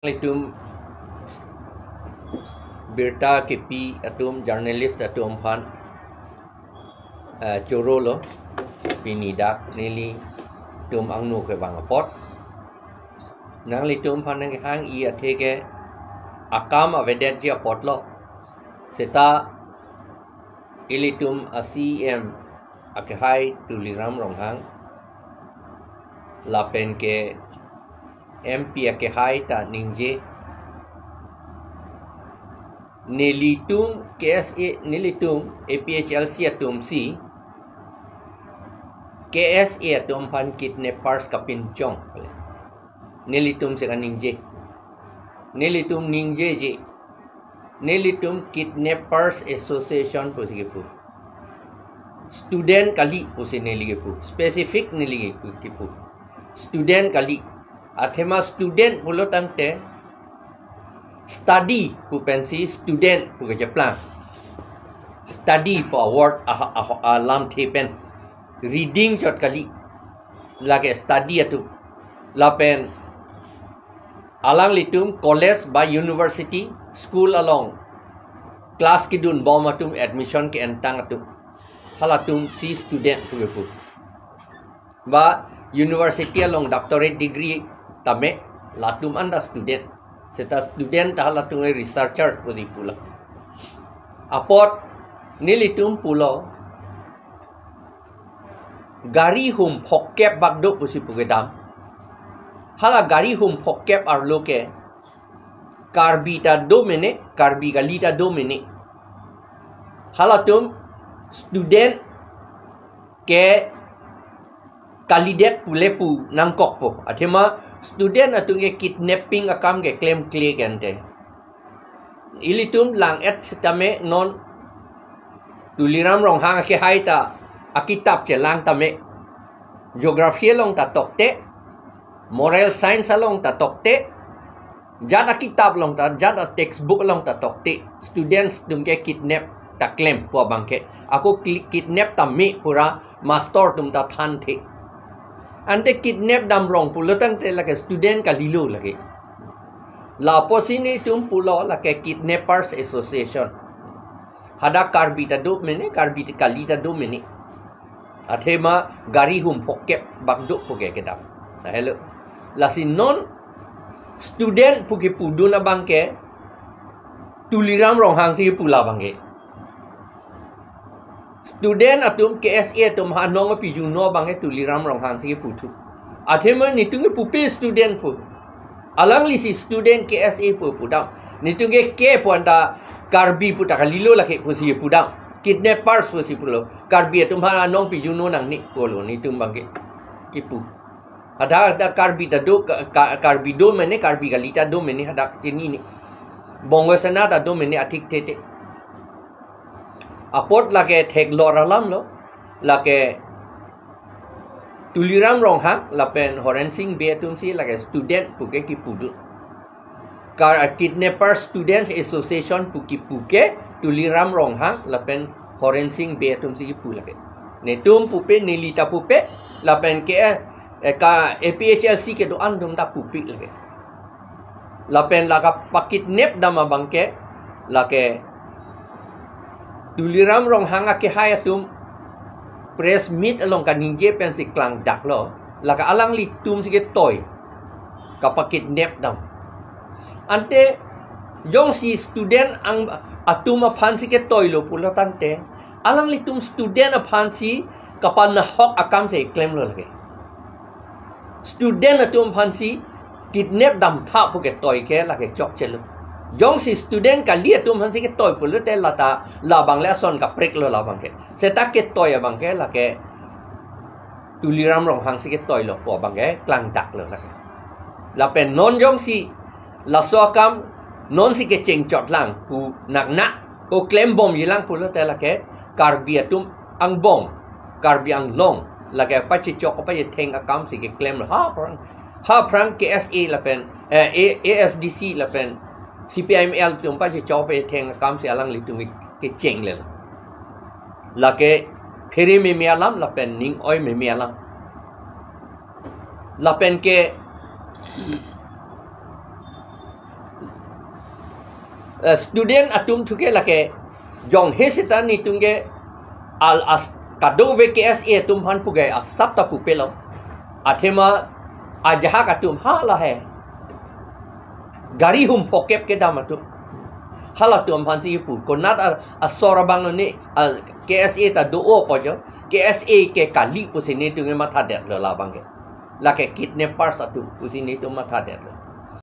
Itum Birta Kipi atum journalist atum fan Chorolo Pinidak Nili tum angnu ke bangapot nang litum fan nang hang I athege akam avedet ji apotlo seta ilitum ACM akhai Tuliram Ronghang lapen ke MP akhai ta ningje nilitum KSA nilitum APHLC atum si KSA atum pan kidnappers kapin chong nilitum se kaningje nilitum ningje je nilitum Kidnappers Association posigipu student kali pose neligipu specific neligipu student kali athema student pulo tangte study pu pensi student pu ke plan study for award lam thepen reading chot kali lage study atu lapen alang litum college by university school along class kidun bomatum admission ke entang atu halatum si student pu ba university along doctorate degree tame latum anda student seta student halatum researcher pu pula apot nilitum pulo gari hum phokep bagdo pusi pugedam hala gari hum phokep arloke karbita 2 minit karbi galita 2 minit halatum student ke kalidet pulepu nangkok po athema student atunge kidnapping akam ke claim clear gente ilitum lang et tame non Tuliram Ronghang ke haita akitab che lang tame geography long ta tokte moral science along ta tokte jada kitab long ta jada textbook long ta tokte students tum ke kidnap ta claim po bangke aku kidnap ta mi pura master tum ta than the ante kidnap dam rong pulotang te lage student ka lilo lage la posini tum pulo lage Kidnappers Association hada karbita 2 minit karbita kalita 2 minit athema gari hum phokep bagdo poke kedam hello lasi non student puki puduna bangke Tuliram Ronghang si pula bangke student atum KSA atum hanong pi juno bangke Tuliram Ronghang si putu athema nitunge pupe student pu alang lisi student KSA pu pudam nitunge ke ponda karbi puta kalilo lake pu si pudam kidnappers pu si pulo karbi atum hanong pi juno nang ni polo nitung bangke kipu ada karbi da do karbi 2 minit karbi galita 2 minit ada sini ni bongo sana da 2 minit atik tete apot lage thek loralam lo lage Tuliram Ronghang lapen horensing betum si lage student puke ki pudu Kidnaper Students Association puke Tuliram Ronghang lapen horensing betum si pulake netum pupe nilita pupe lapen ke ka APHLC ke doan dum ta pupik lagi lapen laga pakit nep dama bangke lake Tuliram Ronghang ke hayatum press meet along kaningje pen si klang dak lo laga alang litum si ke toy ka pakit nep dam ante jong si student ang atuma phan si ke toy lo pulo tante alang litum student a phan si kapan na hok akam se claim lo lagi student atum phansi kidnap dam tha pu ke toy ke la ke chok chelu jong si student ka li atum phansi ke toy pu te la ta la bang la son ka prek lo la bang ke se ta ke toy bang ke la ke Tuliram Ronghang si ke toy lo po bang ke klang dak lo la ke la pen non jong si la so kam non si ke cheng chot lang pu nak nak ko claim bom yilang pu lo te la ke karbi atum ang bom karbi ang long lagi apa cicok apa je teng akam si ke claim ha prang KSA lapen ASDC lapen CPML tu apa cicok apa je teng akam si alang litung ke ceng le lagi kiri me mialam lapen ning oi me mialam lapen ke student atum thuke lake jong hesita ni tungge al as kado VKSA tum han pugai asap ta pupelo athema ajaha katum hala hai gari hum pokep ke damatu hala tum han si pu konat asora bang ni KSA ta do o pojo KSA ke kali pusini tunge matha det lo la bang ke lake kidnapper satu pusini tu matha det lo